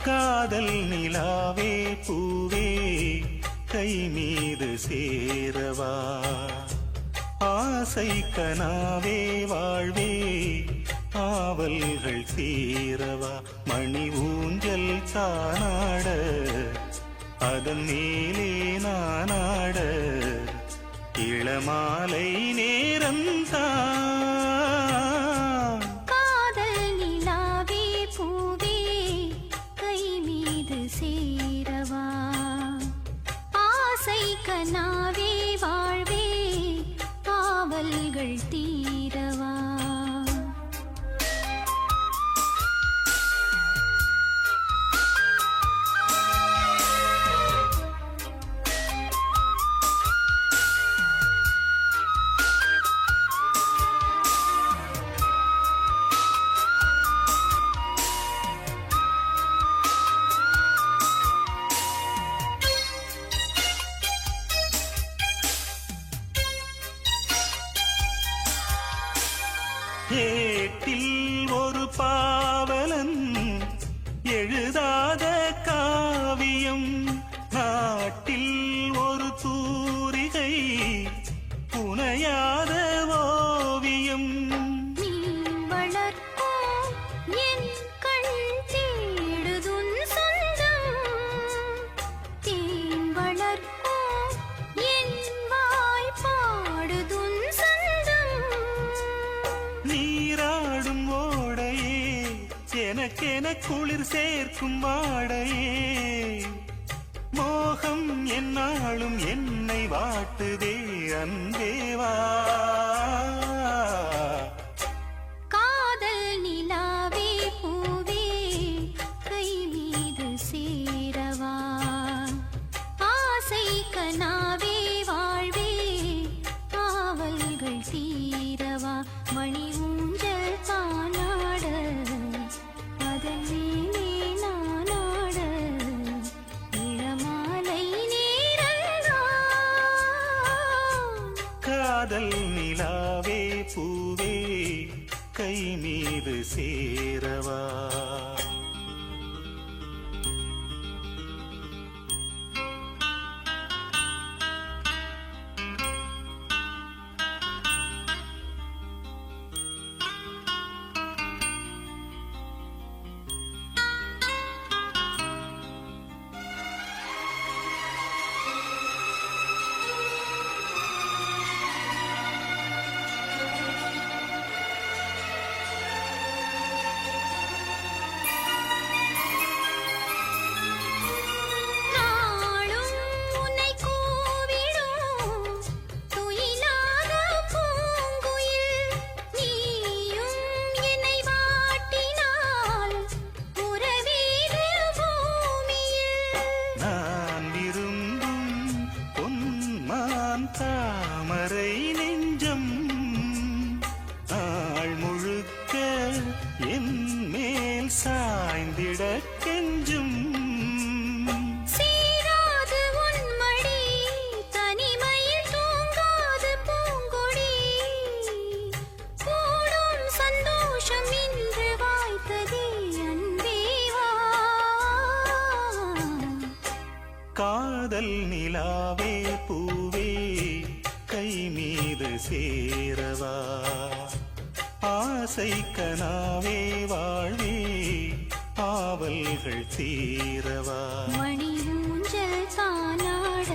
காதல் நிலாவே பூவே கை மீது சேரவா ஆசை கனாவே வாழ்வே ஆவல்கள் தீரவா மணி ஊஞ்சல் தானாட அதன் மேலே நானாட இளமாலை நேரம்தான் காதல் நிலாவே பூவே கை மீது சேரவா ஆசை கனாவே வாழ்வே ஆவல்கள் தீரவா ஏட்டில் ஒரு பாவலன் எழுதாத காவியம் நாட்டில் ஒரு தூரிகை புனையாத ஓவியம் நீ வளர்க்கும் என் கண் தேடுதுன் சொந்தம் தேன் வளர்க்கும் என் வாய் பாடுதுன் சொந்தம் நீராடும் ஓடையே எனக்கென குளிர் சேர்க்கும் வாடையே மோகம் என்னாலும் என்னை வாட்டுதே அன்பேவா காதல் நிலாவே பூவே கை மீது சேரவா ஆசை கனாவே வாழ்வே ஆவல்கள் தீரவா மணி ஊஞ்சல் தானாட அதன் மேலே நானாட இளமாலை நேரம்தான் காதல் நிலாவே பூவே கை மீது சேரவா நாளும் உன்னை கூவிடும் துயிலாத பூங்குயில் நீயும் என்னை வாட்டினால் உறவீது பூமியில் நான் விரும்பும் பொன்மான் தாமரை நெஞ்சம் நாள் முழுக்க என் மேல் சாய்ந்திட கெஞ்சும் சீராது உன் மடி தனிமையில் தூங்காது பூங்கொடி கூடும் சந்தோஷம் இன்று வாய்த்ததே அன்பேவா காதல் நிலாவே பூவே கை மீது சேரவா ஆசை கனாவே வாழ்வே ஆவல்கள் தீரவா மணி ஊஞ்சல் தானாட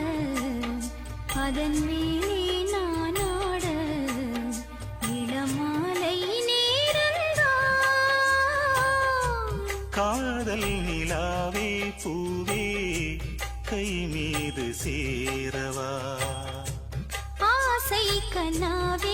அதன் மேலே நானாட இளமாலை நேரம்தான் காதல் நிலாவே பூவே கை மீது சேரவா ஆசை கனாவே